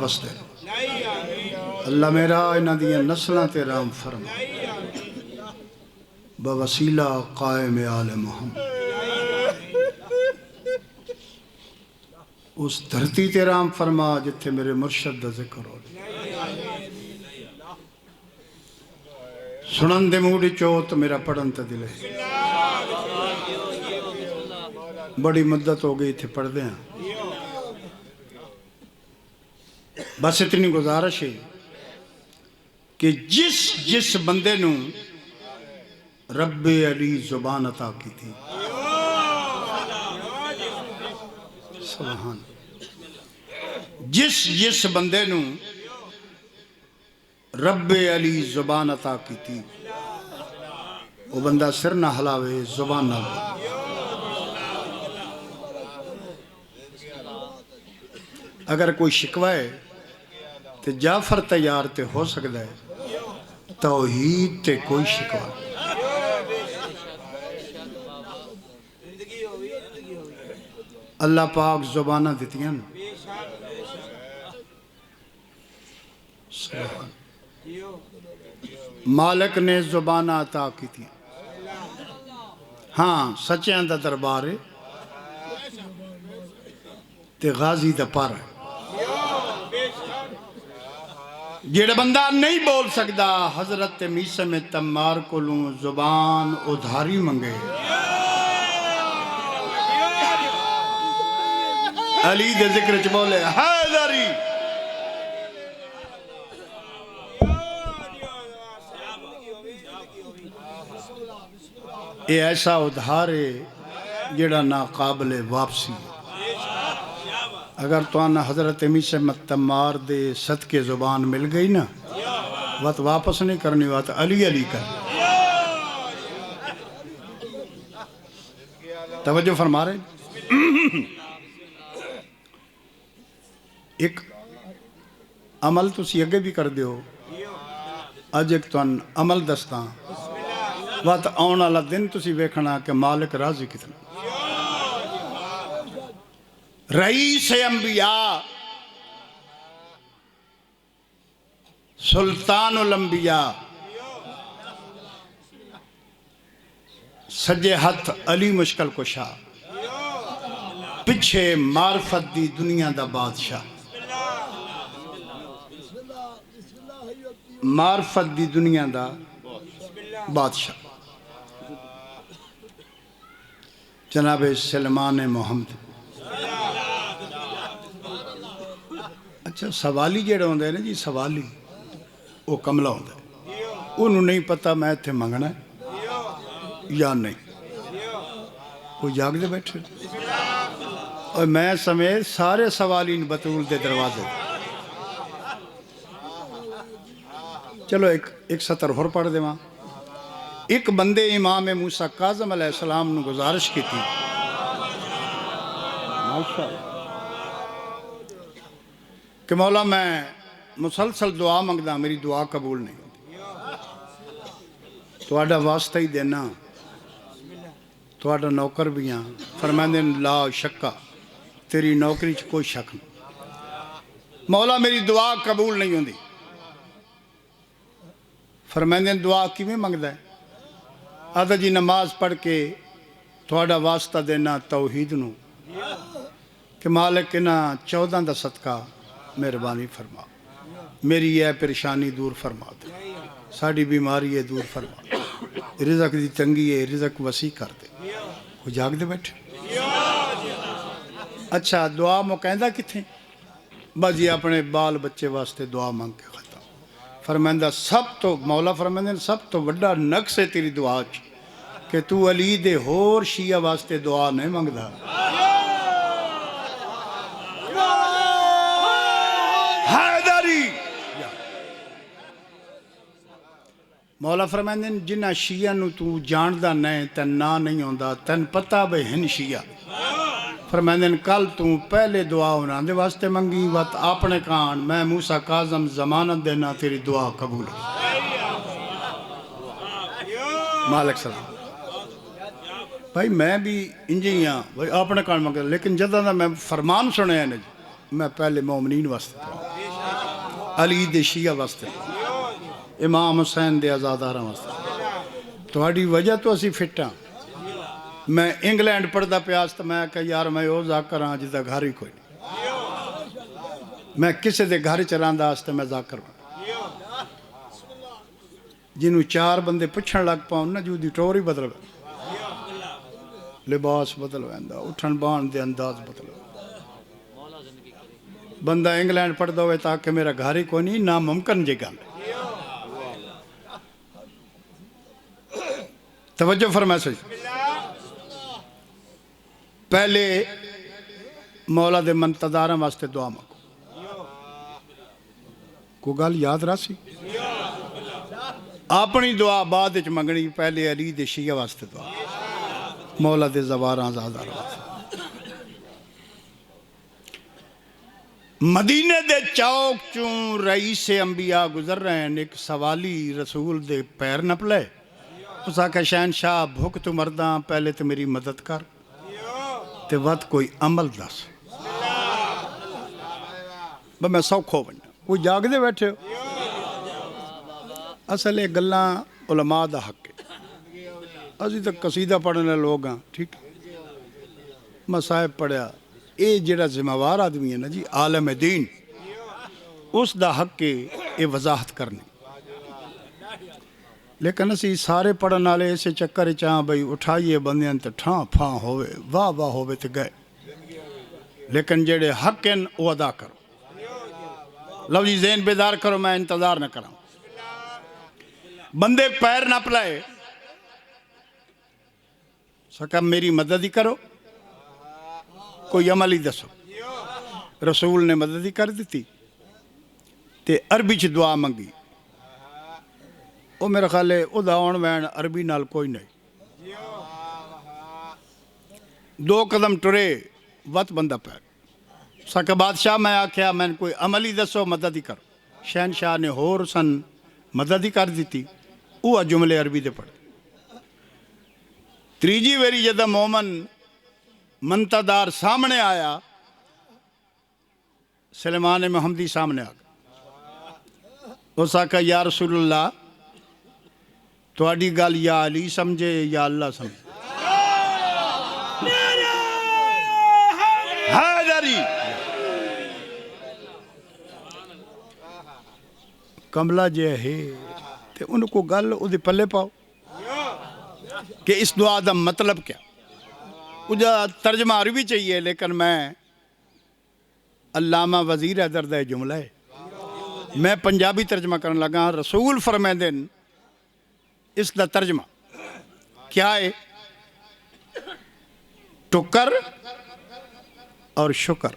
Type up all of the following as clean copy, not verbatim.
واسطے اللہ میرا انہاں دیاں نسلاں تے رحم فرما بوسیلہ قائم آل محمد اس دھرتی تے رحم فرما جتھے میرے مرشد دا ذکر ہو سنن دے موڈی چوت میرا پڑھن تے دل ہے بڑی مدت ہو گئی تھے پڑھ دیں بس اتنی گزارش ہے کہ جس بندے نوں رب علی زبان عطا کی تھی سبحان جس بندے نوں رب علی زبان عطا کی تھی وہ بندہ سر نہ ہلاوے زبان نہ بولے اگر کوئی شکوہ ہے تو جعفر تیار تے ہو سکتا ہے توحید تے کوئی شکوہ اللہ پاک زبانہ دیتیاں مالک نے زبانہ عطا کی تھی ہاں سچیاں دا دربار ہے تے غازی دا پار ہے جیڑا بندہ نہیں بول سکتا حضرت میسم تمار کو لوں زبان ادھاری منگے علی دے ذکر چ بولے حیدری یہ ایسا ادھار ہے جیڑا ناقابل واپسی اگر تو آنا حضرت میسم تمار دے صدقے زبان مل گئی نا وقت واپس نہیں کرنی وقت علی علی کر توجہ فرما رہے ایک عمل تسی اگے بھی کر دیو اج ایک تو عمل دستاں وقت آن والا دن تسی ویکھنا کہ مالک راضی کتنا رئیس انبیاء سلطان الانبیاء سجے ہاتھ علی مشکل کشا پچھے معرفت دی دنیا دا بادشاہ معرفت دی دنیا دا بادشاہ جناب سلمان محمد اچھا سوالی جیڑا ہوندے ہیں نا جی سوالی وہ کملہ ہوندے انہوں نہیں پتا میں تھے منگنا ہے یا نہیں کوئی جاگ دے بیٹھے اور میں سمیت سارے سوالین بطول دے دروازے چلو ایک سطر ہور پڑھ دے وہاں ایک بندے امام موسیٰ کاظم علیہ السلام نے گزارش کی تھی ماشاءاللہ کہ مولا میں مسلسل دعا منگدا میری دعا قبول نہیں ہوتی تو آڈا واسطہ ہی دینا تو آڈا نوکر بھی ہیں فرمائندے لا شکا تیری نوکری چ کوئی شک نہیں مولا میری دعا قبول نہیں ہوتی فرمائندے دعا کی میں منگدا ہے آدھا جی نماز پڑھ کے تو آڈا واسطہ دینا توحید نو کہ مالک انہا 14 دا صدقہ مہربانی فرما میری یہ پریشانی دور فرما دے ساڑی بیماری ہے دور فرما دے رزق دی تنگی ہے رزق وسیع کر دے کوئی جاگ دے بیٹھے اچھا دعا مقیدہ کتھیں بجی اپنے بال بچے واسطے دعا مانگ کے ختم فرمائندہ سب تو مولا فرمائندہ سب تو بڑا نقص ہے تیری دعا کہ تو علی دے ہور شیعہ واسطے دعا نہیں مانگدا مولا فرمائندے جنہ شیعہ نو تو جاندہ نہیں تن نا نہیں ہوندا تن پتہ بے ہن شیعہ فرمائندے کل تو پہلے دعا ہونا دے واسطے منگی وقت اپنے کان میں موسیٰ کاظم ضمانت دینا تیری دعا قبول ہے مالک سلام بھائی میں بھی انجی ہاں بھائی اپنے کان منگا لیکن جدہ میں فرمان سنے ہیں میں پہلے مومنین واسطے علی دے شیعہ واسطے، امام حسین دے آزاداراں واسطے، تہاڈی وجہ تو اسی فٹ ہاں۔ میں انگلینڈ پڑھدا پیاس تو میں کہا یار میں او ذاکر ہاں جدا گھر ہی کوئی نہیں، میں کسے دے گھر چلاندا واسطے میں ذاکر ہوں، جنوں چار بندے پچھن لگ پاؤں نا جو دی ٹور ہی بدل گئے، لباس بدل ویندا، اٹھن بان دے انداز بدل ویندا۔ بندہ انگلینڈ پڑھدا ہوئے تاکہ میرا گھر ہی کوئی نہیں، ناممکن جی گل۔ توجہ فرمائے سج، پہلے مولا دے منتظاراں واسطے دعا مانگو، کو گل یاد راسی، اپنی دعا بعد وچ منگنی، پہلے علی دے شیعہ واسطے دعا، مولا دے زواراں آزاداراں واسطے۔ مدینے دے چوک چوں رئیس انبیاء گزر رہے ہیں، ایک سوالی رسول دے پیر نپ لے، اس آکھا شہنشاہ بھوک تو مرداں، پہلے تو میری مدد کر تے وقت کوئی عمل دس، بس میں سوکھو بننا، کوئی جاگ دے بیٹھے ہو، اصل ہے گلاں علماء دا حق ہے، اسی تک قصیدہ پڑھنے لوگ ہیں، ٹھیک مصائب پڑھیا، اے جڑا ذمہ وار آدمی ہے نا جی عالم دین، اس دا حق کے اے وضاحت کرنی، لیکن اسی سارے پڑھن والے اسے چکر چاہاں بھئی اٹھائیے بندیاں تے ٹھاں پھاں ہوئے، واہ واہ ہوئے تے گئے، لیکن جڑے حق ہیں وہ ادا کرو، لو جی ذہن بیدار کرو، میں انتظار نہ کراں۔ بندے پیر نہ پلائے، سکا میری مدد ہی کرو، کوئی عمل ہی دسو، رسول نے مدد ہی کر دیتی، تے عربی چ دعا منگی، او میرا خیال ہے او دعون وین عربی نال کوئی نہیں، دو قدم ٹرے وط بندہ پیر، سکا بادشاہ میں آکھیا میں کوئی عمل ہی دسو، مدد ہی کرو، شہنشاہ نے ہور سن مدد ہی کر دیتی، وہ جملے عربی دے پڑھ، تریجی ویری جدہ مومن منتدار سامنے آیا، سلیمان محمدی سامنے آ گیا، اس آکھا یا رسول اللہ تواڈی گل یا علی سمجھے یا اللہ سمجھے، حیدری کملا جے ہے تے ان کو گل او دے پلے پاؤ کہ اس دعا دا مطلب کیا، مجھے ترجمہ عربی چاہیے لیکن میں علامہ وزیر حیدر دا جملہ ہے، میں پنجابی ترجمہ کرنے لگا، رسول فرمائندے اس دا ترجمہ کیا ہے، ٹکر اور شکر،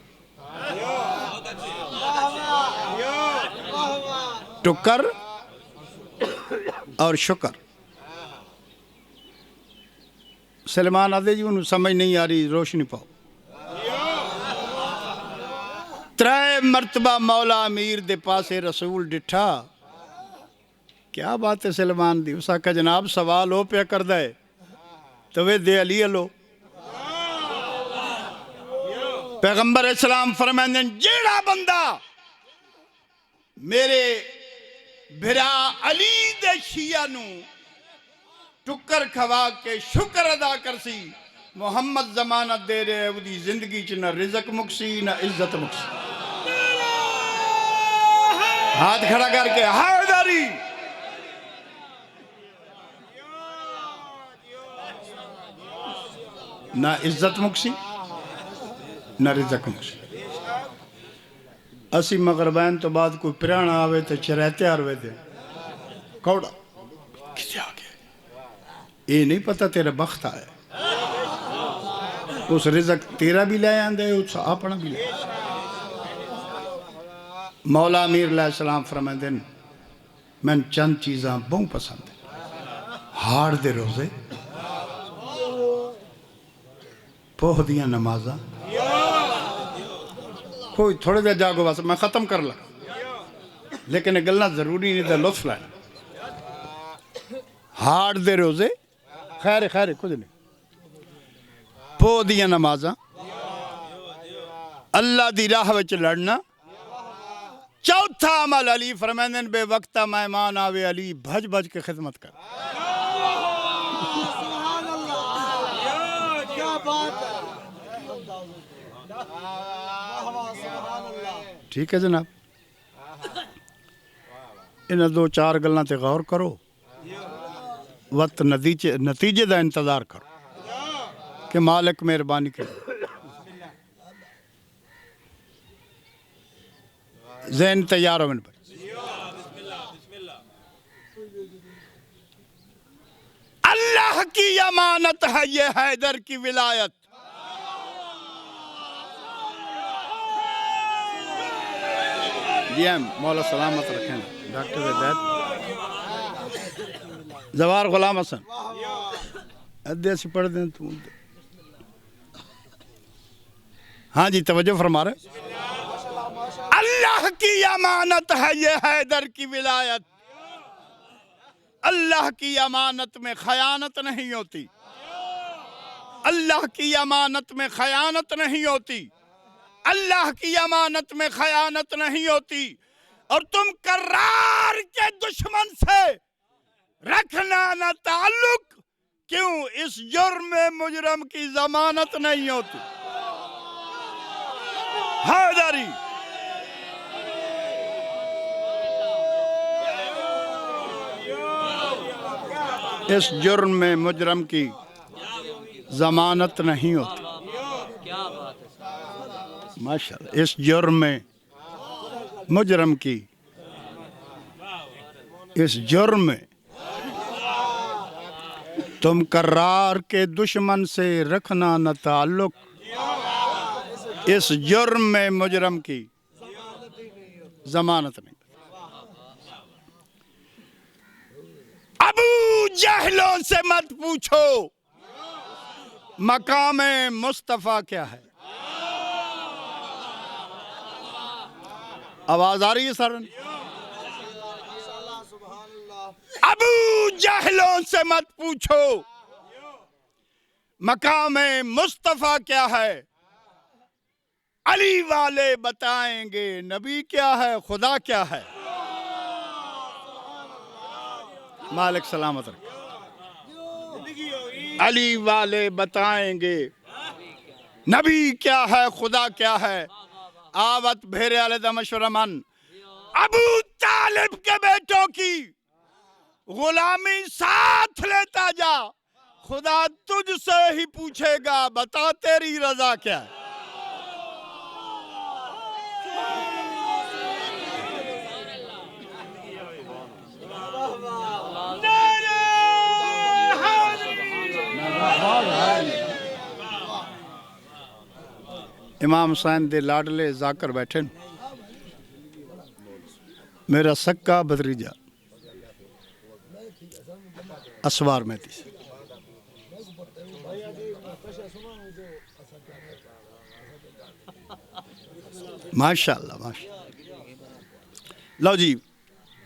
ٹکر اور شکر۔ سلمان آدھے جی انہوں سمجھ نہیں آ رہی، روشنی پاؤ۔ ترائے مرتبہ مولا امیر دے پاسے رسول ڈٹھا، کیا بات ہے سلمان دی، اس آکھا جناب سوال ہو پیا کر دے تو وہ دے علی لو، پیغمبر اسلام فرمائیں جیڑا بندہ میرے بھرا علی دے شیعہ نو ٹکر کھوا کے شکر ادا کرسی، محمد ضمانت دے رہے وہ دی زندگی چ نہ رزق مکسی نہ عزت مکسی۔ ہاتھ کھڑا کر کے حیدری، نہ عزت مکسی نہ رزق مکسی۔ اسی مغربین تو بعد کوئی پرانا آوے تو چرہتے آروے تھے، کوڑا کسے آگے یہ نہیں پتا تیرا بخت آئے، اس رزق تیرا بھی لے آندے اس اپنا بھی لے آندے۔ مولا امیر علیہ السلام فرمائیں دن میں چند چیزاں بہت پسند ہیں، ہاڑ دے روزے، پوہ دیاں نمازاں، کوئی تھوڑے دے جاگو واسے میں ختم کر لگا لیکن گلنا ضروری نہیں دے لطف لائنا، ہاڑ دے روزے، خیر کچھ نہیں، پوہ دیاں نمازاں، اللہ دی راہ وچ لڑنا، چوتھا عمل علی فرمائیں بے وقتہ مہمان آوے علی بھج بھج کے خدمت کر. ٹھیک ہے جناب. انہاں دو چار گلاں تے غور کرو. وقت نتیجے دا انتظار کرو کہ مالک مہربانی کرے. ذہن تیار ہو. اللہ کی امانت ہے یہ حیدر کی ولایت. جی ہم مولا سلامت رکھیں. ڈاکٹر ہدایت زوار غلام حسن ادھے سے پڑھ دیں تو. ہاں جی توجہ فرما رہے. اللہ کی امانت ہے یہ حیدر کی ولایت. اللہ کی امانت میں خیانت نہیں ہوتی. اللہ کی امانت میں خیانت نہیں ہوتی. اللہ کی امانت میں خیانت نہیں ہوتی. اور تم کرار کے دشمن سے رکھنا نہ تعلق. کیوں؟ اس جرم میں مجرم کی ضمانت نہیں ہوتی. حیدری اس جرم میں مجرم کی ضمانت نہیں ہوتی. ماشاءاللہ. اس جرم میں مجرم کی اس جرم میں تم کرار کے دشمن سے رکھنا نہ تعلق. اس جرم میں مجرم کی ضمانت نہیں. ابو جہلوں سے مت پوچھو مقام مصطفیٰ کیا ہے. آواز آ رہی ہے سر؟ ابو جہلوں سے مت پوچھو مقام مصطفیٰ کیا ہے. علی والے بتائیں گے نبی کیا ہے خدا کیا ہے. مالک سلامت رکھے. علی والے بتائیں گے نبی کیا ہے خدا کیا ہے. آوت بھیرے والے دا مشورہ من. ابو طالب کے بیٹوں کی غلامی ساتھ لیتا جا. خدا تجھ سے ہی پوچھے گا بتا تیری رضا کیا ہے. امام حسین دے لاڈلے ذاکر بیٹھے میرا سکا بدریجہ اسوار میں تھی. ماشاءاللہ ماشاءاللہ. لو جی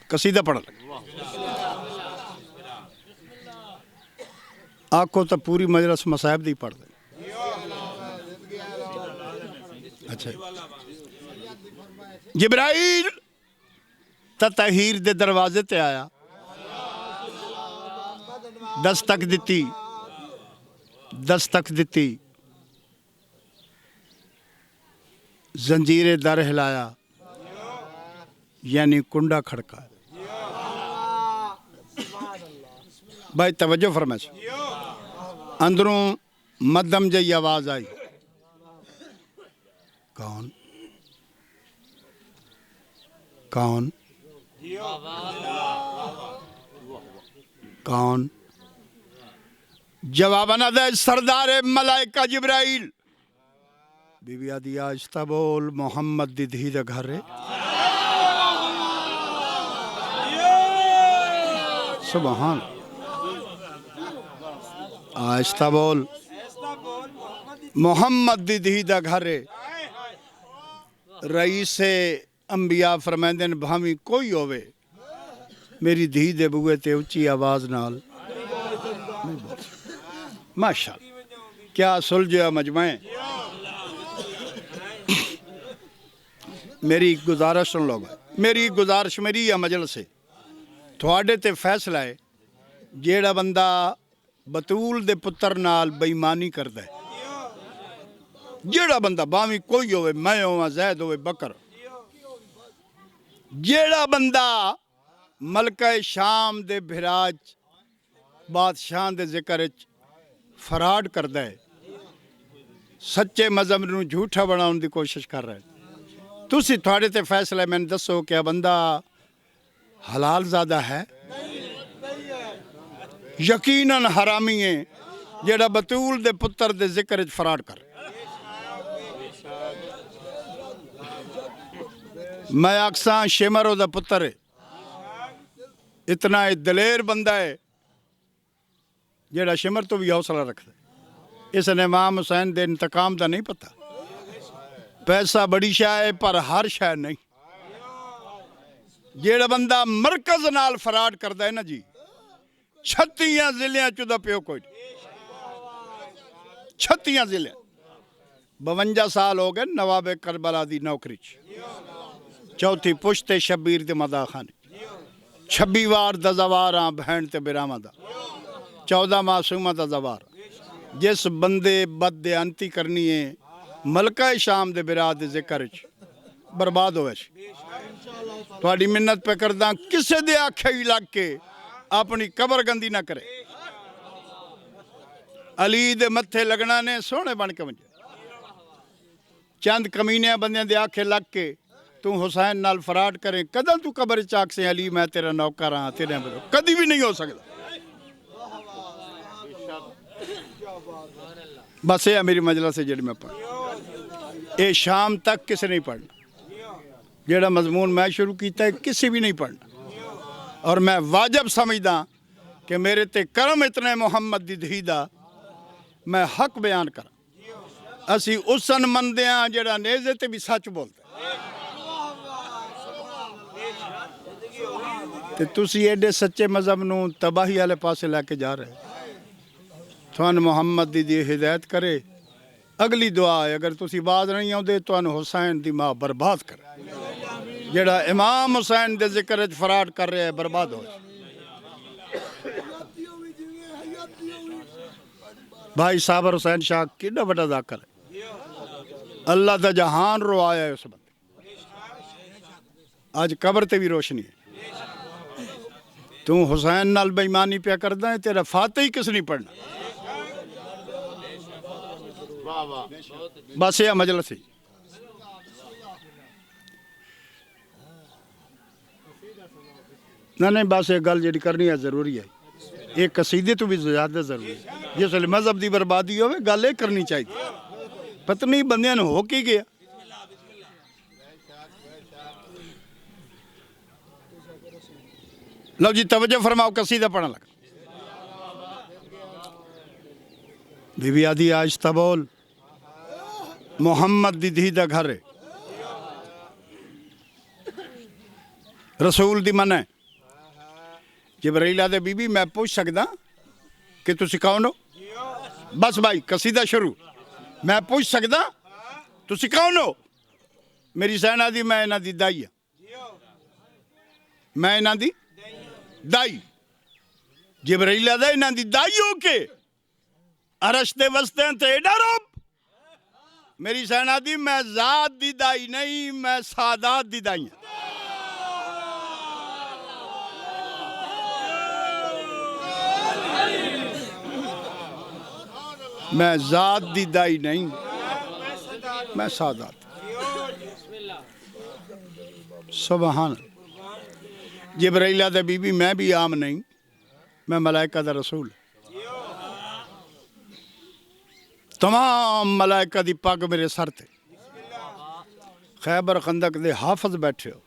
قصیدہ پڑھ لگا. آنکھوں تو پوری مجلس مصائب دی پڑھ دیں. اچھا جبرائیل تطہیر دے دروازے تے آیا. دستک دیتی زنجیر در ہلایا یعنی کنڈا کھڑکا. بھائی توجہ فرمائے. اندروں مدم جئی آواز آئی. کون کون کون جواب نہ دے. سردار ملائکہ جبرائیل. بی بی آدھی آہستہ بول محمد دی دھی دا گھر ہے. سبحان. آہستہ بول محمد دی دھی دا گھر ہے. رئیس انبیاء فرمائندن بھاویں کوئی ہوئے میری دھی دے بوئے تے اچھی آواز نال. ماشاءاللہ کیا سلجھا مجمع. میری گزارش سن لوگ میری گزارش میری ہے مجلس سے تھوڑے تے فیصلہ ہے جیڑا بندہ بطول دے پتر نال بےمانی کردا ہے جیڑا بندہ باویں کوئی ہوئے میں ہوا زید ہوئے بکر جیڑا بندہ ملکہ شام دے بھراج بادشاہ دے ذکر فراڈ کردا ہے سچے مذہب نو جھوٹا بناؤن دی کوشش کر رہا ہے تسی تھوڑے تے فیصلہ میں نے دسو کہ بندہ حلال زادہ ہے یقیناً حرامی ہے جیڑا بطول دے پتر دے ذکر فراڈ کر میں اکساں شمرو دا پتر ہے اتنا دلیر بندہ ہے جیڑا شمر تو بھی حوصلہ رکھتا ہے اس نے امام حسین دے انتقام دا نہیں پتا پیسہ بڑی شاہ ہے پر ہر شاہ نہیں جیڑا بندہ مرکز نال فراڈ کردا ہے نا جی 36 ضلع چودہ پیو کوئی 36 ضلع 52 سال ہو گئے نواب کربلا دی نوکری چوتھی پشت شبیر دے مدا خانے 26 وار دا زوار ہاں بہن تے براما دا 14 معصومہ دا زوار جس بندے بد دیانتی کرنی ہے ملکہ شام دے برا دے ذکر برباد ہوئے تھوڑی منت پہ کرداں کسے دے آکھے ہی لگ کے اپنی قبر گندی نہ کرے علی دے متھے لگنا نے سونے بن کے منجے چند کمینے بندیاں دے آکھے لگ کے تو حسین نال فراڈ کریں کدل تو قبر چاک سے علی میں تیرا نوکر ہاں تیرے بلو کدی بھی نہیں ہو سکتا بس یہ میری مجلس سے جڑی میں پڑھ اے شام تک کسے نہیں پڑھنا جیڑا مضمون میں شروع کیتا ہے کسی بھی نہیں پڑھنا اور میں واجب سمجھدا کہ میرے تے کرم اتنے محمد دی دھیدہ میں حق بیان کرا اسی اسن مندیاں جیڑا نیزے تے بھی سچ بولتا تے تسی ایڈے سچے مذہب نو تباہی والے پاسے لے کے جا رہے تھوان محمد دی ہدایت کرے اگلی دعا ہے اگر تسی باز نہیں آؤ تو حسین دی ماں برباد کرے جیڑا امام حسین دے ذکر فراڈ کر رہے ہیں برباد ہو بھائی صابر حسین شاہ کیڑا بڑا ذاکر ہے اللہ دا جہان رو آیا ہے اس بندے آج قبر تے بھی روشنی ہے تو حسین نال بےمانی پیا کردا ہے تیرا فاتح ہی کس نہیں پڑھنا بس یہ مجلس ہی نہیں بس یہ گل جڑی کرنی ہے ضروری ہے ایک قصیدے تو بھی زیادہ ضروری ہے جس ویلے مذہب دی بربادی ہوئے گل یہ کرنی چاہیے پتہ نہیں بندیاں نے ہو کی گیا لو جی توجہ فرماؤ قصیدہ پڑھنا لگا بی بی آدھی آہستہ بول محمد دی دھی دا گھر ہے رسول دی من ہے جبرائیل آدھے بی بی میں پوچھ سکدا کہ تسی کون ہو بس بھائی قصیدہ شروع میں پوچھ سکدا تسی کون ہو میری سین آدھی میں انہاں دی دائی ہے میں انہاں دی دائی جبرائیل آدھے انہاں دی دائی ہو کے عرش دے وستے ہیں تے ڈروب میری سینہ دی میں ذات دی دائی نہیں میں سادات دی دائی ہیں میں ذات دی دائی نہیں میں سادات سبحان جبرائیل دے بی بی میں بھی عام نہیں میں ملائکہ دا رسول تمام ملائکہ دی پاک میرے سر تھے خیبر خندق دے حافظ بیٹھے ہو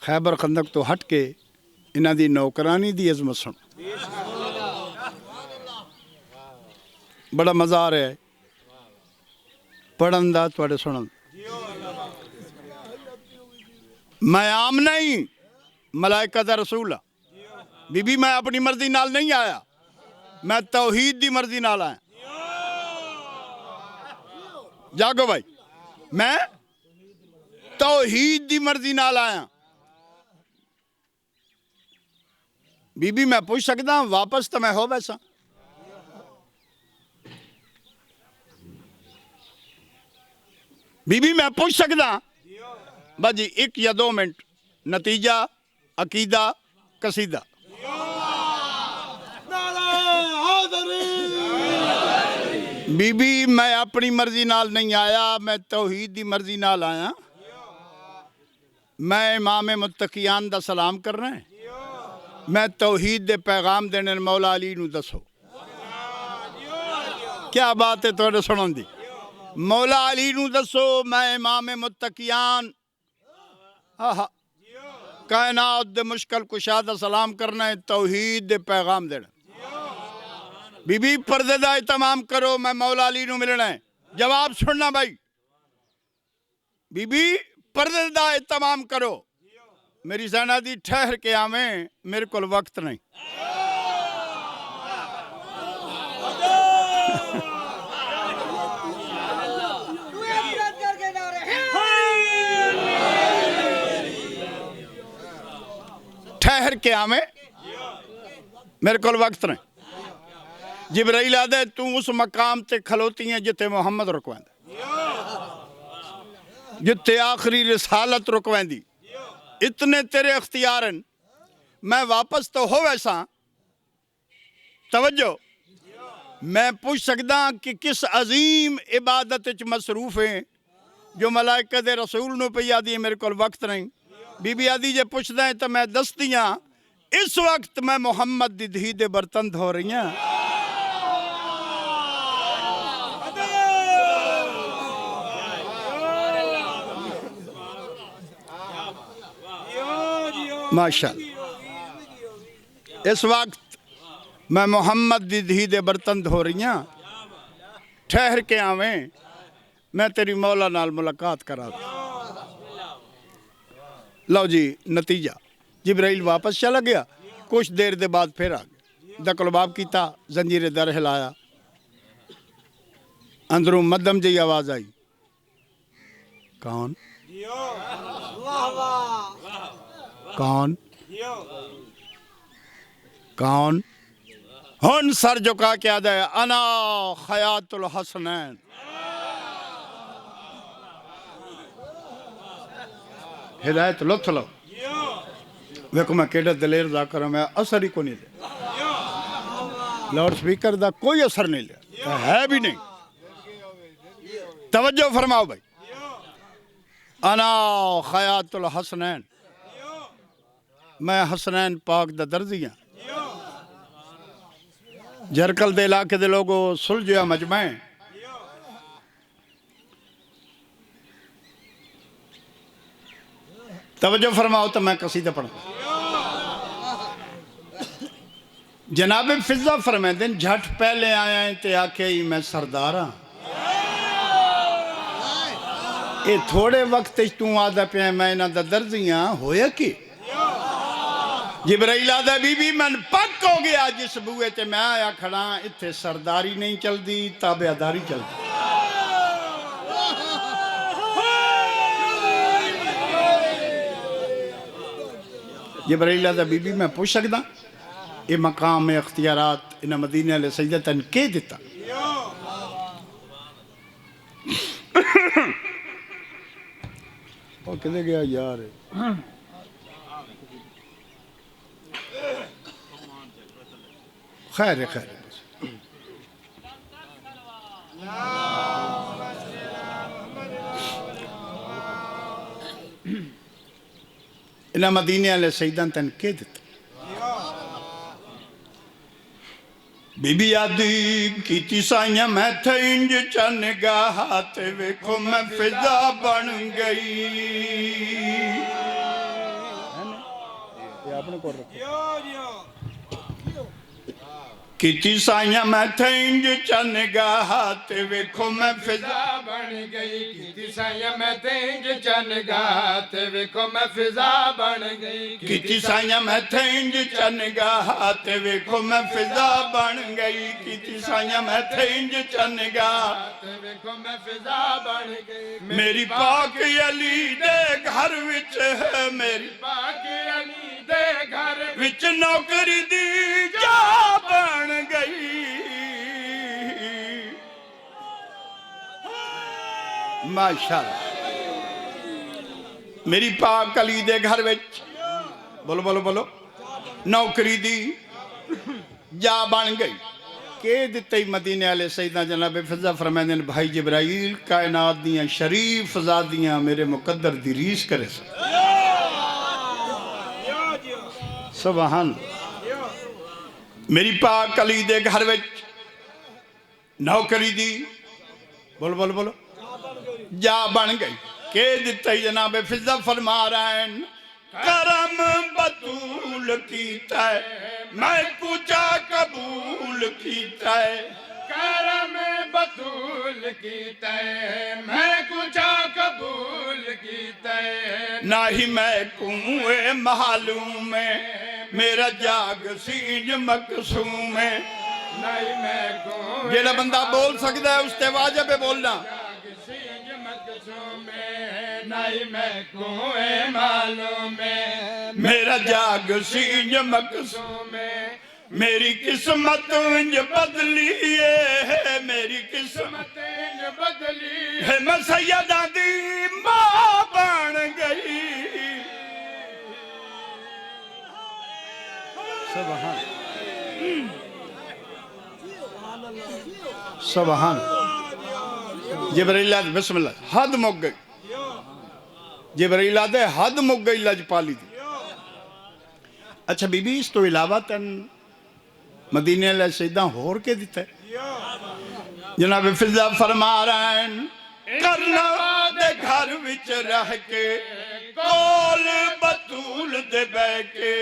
خیبر خندق تو ہٹ کے انہاں دی نوکرانی دی عظمت سن بڑا مزہ آ رہا ہے پڑھن دا تواڈے سنن میں عام نہیں ملائکہ دا رسول بی بی میں اپنی مرضی نال نہیں آیا میں توحید دی مرضی نال آیا جاگو بھائی میں توحید دی مرضی نال آیا بی بی میں پوچھ سکتا ہوں واپس تو میں ہو ویسا بی بی میں پوچھ سکتا بس جی 1 یا 2 منٹ نتیجہ عقیدہ قصیدہ بی بی میں اپنی مرضی نال نہیں آیا میں توحید دی مرضی نال آیا میں امام متقیان دا سلام کرنا ہے میں توحید دے پیغام دینے مولا علی نو دسو کیا بات ہے توڑے سنن دی مولا علی نو دسو میں امام متقیان کائنات دے مشکل کشا دا سلام کرنا ہے توحید دے پیغام دینا بی بی پردے دا اہتمام کرو میں مولا علی نو ملنا ہے جواب سننا بھائی بی بی پردے دا اہتمام کرو میری زینہ دی ٹھہر کے آمیں میرے کول وقت نہیں ٹھہر کے آمیں میرے کول وقت نہیں جبرائیل آدھے تو اس مقام تے کھلوتی ہیں جتے محمد رکوائیں دے جتے آخری رسالت رکوائیں دی اتنے تیرے اختیار ہیں میں واپس تو ہو ویسا توجہ میں پوچھ سکتا کہ کس عظیم عبادت مصروف ہیں جو ملائکہ دے رسول نو پہ یادی میرے کول وقت نہیں بی بی آدھی جے پوچھ دیں تو میں دس دیاں اس وقت میں محمد دی دھی دے برتن دھو رہی ہیں ماشاءاللہ اس وقت میں محمد دی دھی دے برتن دھو رہی ہیں ٹھہر کے آویں میں تیری مولا نال ملاقات کرا دوں لو جی نتیجہ جبرائیل واپس چلا گیا کچھ دیر دے بعد پھر آ گیا دقل باب کیتا زنجیر در ہلایا اندروں مدم جی آواز آئی کون کون کون ہن سر جھکا کے آدھا ہے انا خیات الحسنین ہدایت لطف لو ویکو میں کیڑا دلیر ذاکر میں اثر ہی کو نہیں لے لاؤڈ سپیکر دا کوئی اثر نہیں لے ہے بھی نہیں توجہ فرماؤ بھائی انا خیات الحسنین میں حسنین پاک دا درزی ہاں جرکل دے علاقے دے لوگو سلجھیا مجمع توجہ فرماؤ تو میں قصیدہ پڑھوں جناب فضہ فرمائیں دن جھٹ پہلے آیا ہیں تے آکے ہی میں سردارا اے تھوڑے وقت تو آدھا پہ میں نہ دا درزیاں ہویا کی جبرائیل آدھا بی بی من پک ہو گیا جس بوئے تے میں آیا کھڑا اتھے سرداری نہیں چل دی تابعداری چل دی جبرائیل آدھا بی بی میں پوچھ سکتا یہ مقام اختیارات انہا مدینہ علیہ سجدتاً کے دیتا اور کدھے گیا یار خیر ہے خیر ہے انہا مدینہ علیہ سجدتاً کے دیتا بی بی آدھی کیتی سائیاں میں تھا انج چنگاہتے ویکھو میں فضا بن گئی کیتی سائیاں میں تھینج چنگاہ تے ویکھو میں فضا بن گئی کیتی سائیاں میں تینج چنگاہ تے ویکھو میں فضا بن گئی کیتی سائیاں میں تھینج چنگاہ تے ویکھو میں فضا بن گئی کیتی سائیاں میں تھینج چنگاہ تے ویکھو میں فضا بن گئی میری پاک علی دے گھر وچ ہے میری پاک علی دے گھر وچ نوکری دی جا بن گئی ماشاءاللہ میری پاک علی دے گھر وچ بولو بولو بولو نوکری دی جا بن گئی کہ دیتے مدینے والے سیدنا جناب فضا فرمائیں بھائی جبرائیل کائنات دیاں شریف فضادیاں میرے مقدر دی ریس کرے سبحان میری پاک علی دے گھر وچ نوکری دی بولو بولو بولو جا بن گئی کہ دیتے جناب فضا فرما رہے ہیں کرم بطول کیتا ہے میں کچا قبول کیتا ہے کرم بطول کیتا ہے میں کچا قبول کیتا ہے نہ ہی میں کنویں معلوم ہے میرا جاگ سینج مقسوم ہے نہیں میں کو جیڑا بندہ بول سکتا ہے اس تے واجب ہے بولنا سینج مقسوم ہے نہیں میں کو معلوم ہے میرا جاگ سینج مقسوم میں میری قسمت انج بدلی ہے میری قسمت تینج بدلی ہے میں سیدہ دی ماں بن گئی سبحان سبحان جبرائیل آدھے بسم اللہ حد مک گئی جبرائیل آدھے حد مک گئی لجپالی دی اچھا بی بی اس تو علاوہ تن مدینے علیہ سیدہ ہور کے دیتا ہے جناب فضا فرما رہے ہیں کرنا دے گھر وچ رہ کے کول بطول دے بے کے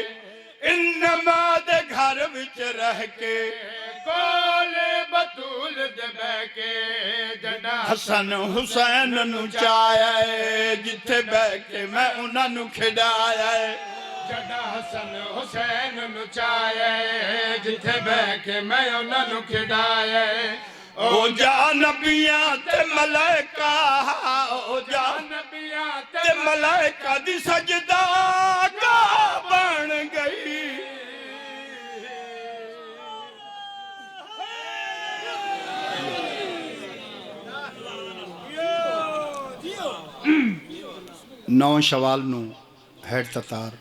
انما دے گھر وچ رہ کے کول بطول دے بے کے جڑا حسن حسین نو چایا ہے جتھے بے کے میں انہاں نو کھڑایا ہے جڑا حسن حسین نو چاہے جتھے بے کے میں انہاں نو کھڑایا او جا نبیاں تے ملائکہ او جا نبیاں تے ملائکہ دی سجدہ گاہ بن گئی نو شوال نو ہیڈ تتار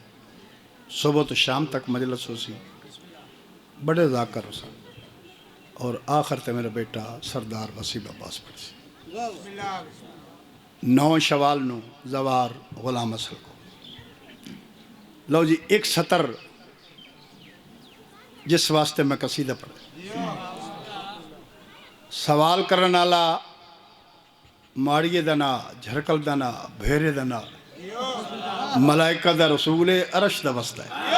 صبح تو شام تک مجلس ہو سی بڑے ذاکر ہو سا اور آخر تے میرا بیٹا سردار وسیب عباس پڑھ سی 9 شوال نو زوار غلام اصل کو لو جی ایک سطر جس واسطے میں قصیدہ پڑھا سوال کرنا لا ماڑیے دنا جھرکل دنا بھیرے دنا ملائکہ دا رسول عرش دا وسطہ ہے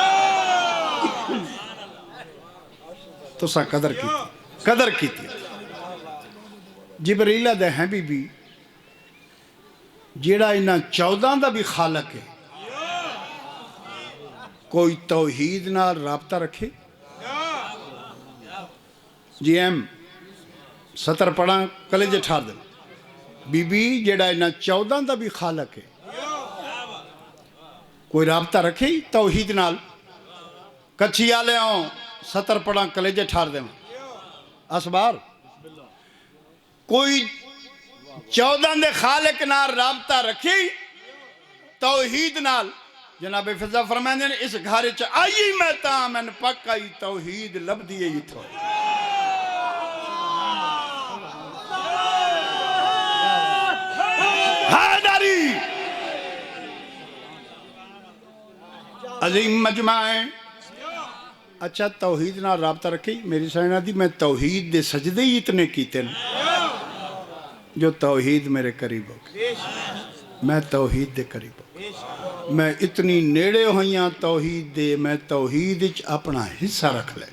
تو سا قدر کی تھی جبریلہ دے ہیں بی جیڑا انہاں 14 دا بھی خالق ہے کوئی توحید نال رابطہ رکھے جی ایم سطر پڑھاں کلیجے ٹھار دیں بی بی جیڑا انہاں 14 دا بھی خالق ہے کوئی رابطہ رکھے توحید نال کچھی آلے ہوں سطر پڑھاں کلیجے ٹھار دیں اسبار کوئی 14 دے خالق نال رابطہ رکھے توحید نال جناب فضا فرمائیں دیں اس گھارے چا آئی میں تامن پکائی توحید لب دیئے ہی تھو حیدری عظیم مجمعیں اچھا توحید نہ رابطہ رکھی میری سائنہ دی میں توحید دے سجدے ہی اتنے کیتے ہیں جو توحید میرے قریب ہو گئے میں توحید دے قریب ہو گئے میں اتنی نیڑے ہوئیاں توحید دے میں توحید اپنا حصہ رکھ لے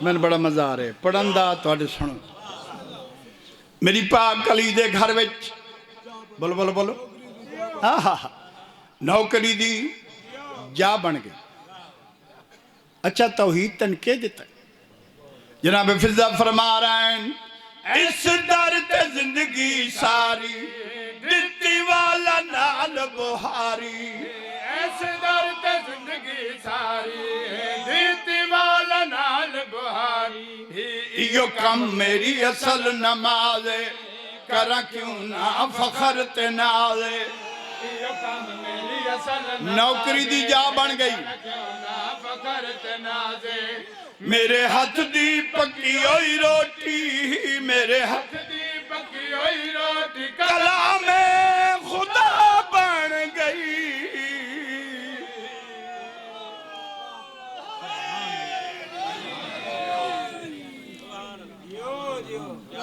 میں بڑا مزہ آ رہا ہے پڑھن دا تواڈے سنو میری پاک علی دے گھر وچ بولو بولو بولو ہاں ہاں ہاں نوکری دی جا بن گئی اچھا توحید تن کے دیتا ہے جناب فضا فرما رہے ہیں اس در تے زندگی ساری دتی والا نال بہاری اس در تے زندگی ساری دتی والا نال بہاری یہ کم میری اصل نماز کرا کیوں نہ فخر تے نازے یہ کم میری اصل نوکری دی جا بن گئی کیوں نہ فخر تے نازے میرے ہاتھ دی پکی ہوئی روٹی میرے ہاتھ دی پکی ہوئی روٹی کلام خدا بن گئی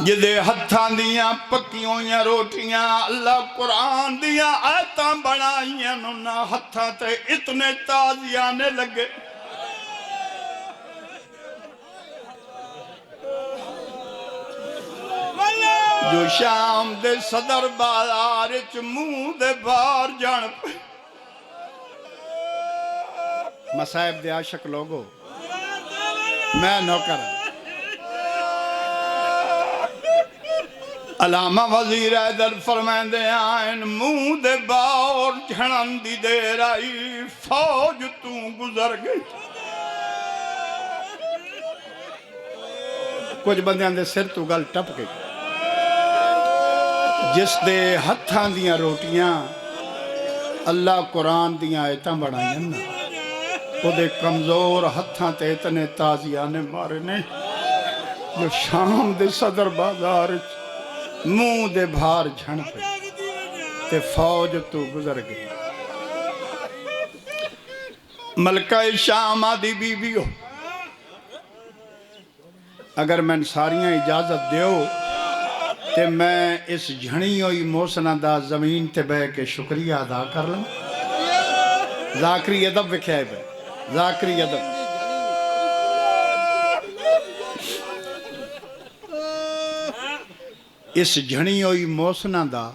جدے ہتھاں دیاں پکی ہوئی روٹیاں اللہ قرآن دیاں آیتاں بنائیاں نہ ہتھاں تے اتنے تازیانے لگے جو شام دے صدر بازار چ منہ دے باہر جان پہ مصائب دے عاشق لوگو میں نوکر علامہ وزیر حیدر فرمائندے آئین منہ دے باہر جھڑن دی دیر آئی فوج تو گزر گئی کچھ بندیاں دے سر تو گل ٹپ گئی جس دے ہتھاں دیاں روٹیاں اللہ قرآن دیاں آیتاں بڑھائیں نا وہ دے کمزور ہتھاں تے اتنے تازیانے مارے نہیں جو شام دے صدر بازار منہ دے بھار جھن پہ تے فوج تو گزر گئی ملکہ شام آدھی بی بی ہو اگر میں ساریاں اجازت دیو تے میں اس جھنی ہوئی موسنہ دا زمین تے بے کے شکریہ ادا کر لوں ذاکری ادب وکھائے بے ذاکری ادب اس جھنی ہوئی موسنہ دا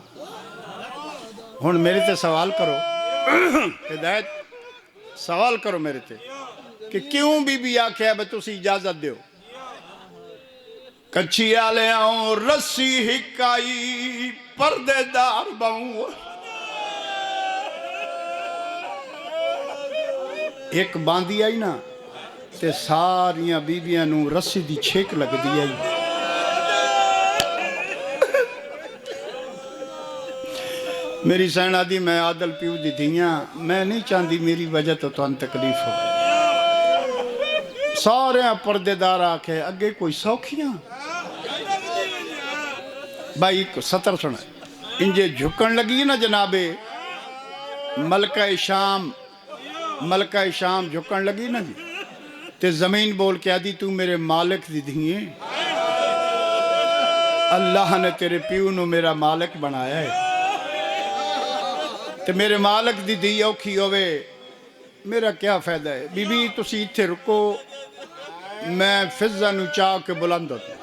ہن میرے تے سوال کرو ہدایت سوال کرو میرے تے کہ کیوں بی آکھے بے تسی اجازت دیو کچھی آلے آؤں رسی ہکائی پردے دار باؤں ایک باندھی آئی نا تے ساریاں بیبیاں نوں رسی دی چھیک لگ دی آئی میری سینہ دی میں عادل پیو دی دیاں میں نہیں چاندی میری وجہ تو ان تکلیف ہو سارے پردے دار آکھے اگے کوئی سوکھیاں بھائی سطر سنا انجے جھکن لگی نا جنابے ملکہ شام جھکن لگی نا جی تے زمین بول کے آدھی تو میرے مالک دی دھیئے اللہ نے تیرے پیو نو میرا مالک بنایا ہے تے میرے مالک دی دھی اوکھی ہوئے میرا کیا فائدہ ہے بی بی تسی اتھے رکو میں فضا نو چاہ کے بلند ہوتا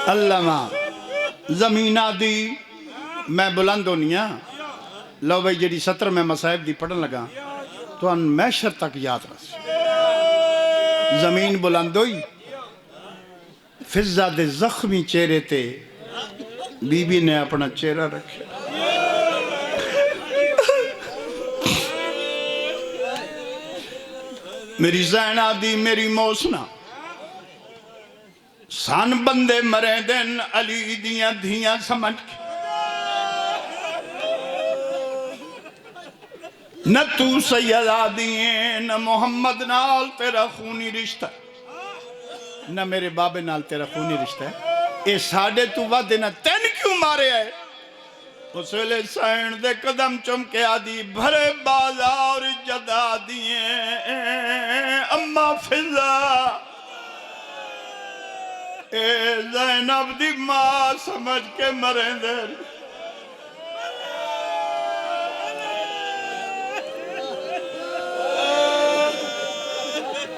اللہ ماں زمینہ دی میں بلند ہونیاں لو بھائی جڑی سطر میں مصائب دی پڑھن لگا تو ان محشر تک یاد رس زمین بلند ہوئی فضا دے زخمی چہرے تے بی بی نے اپنا چہرہ رکھے میری زینہ دی میری موسنہ سان بندے مرے دن علی دیاں دھیاں سمجھ کے نہ تو سیدہ دیئے نہ محمد نال تیرا خونی رشتہ نہ میرے بابے نال تیرا خونی رشتہ ہے اے ساڑھے تو ودے نہ تین کیوں مارے آئے اس ویلے سائن دے قدم چمکے آدھی بھرے بازار جدا دیئے اماں فضا اے زینب دی ماں سمجھ کے مریں دے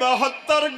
72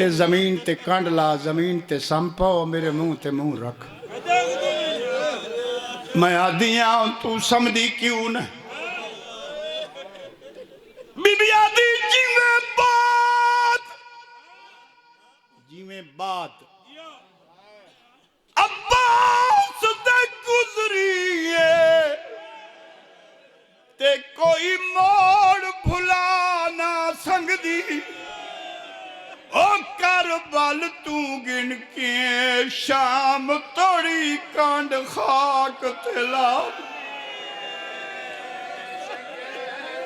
تے زمین تے کنڈ لا زمین تے سمپا میرے منہ تے منہ رکھ میں آدیاں تو سمدھی کیوں نہ بی بی آدھی جیویں بات عباس تے گزریے تے کوئی موڑ بھلا نہ سنگ دی او کربل تو گن کے شام توڑی کانڈ خاک تلا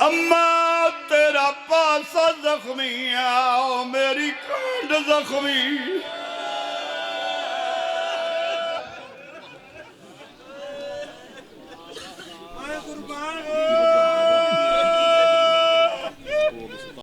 اماں تیرا پاسا زخمی آؤ میری کانڈ زخمی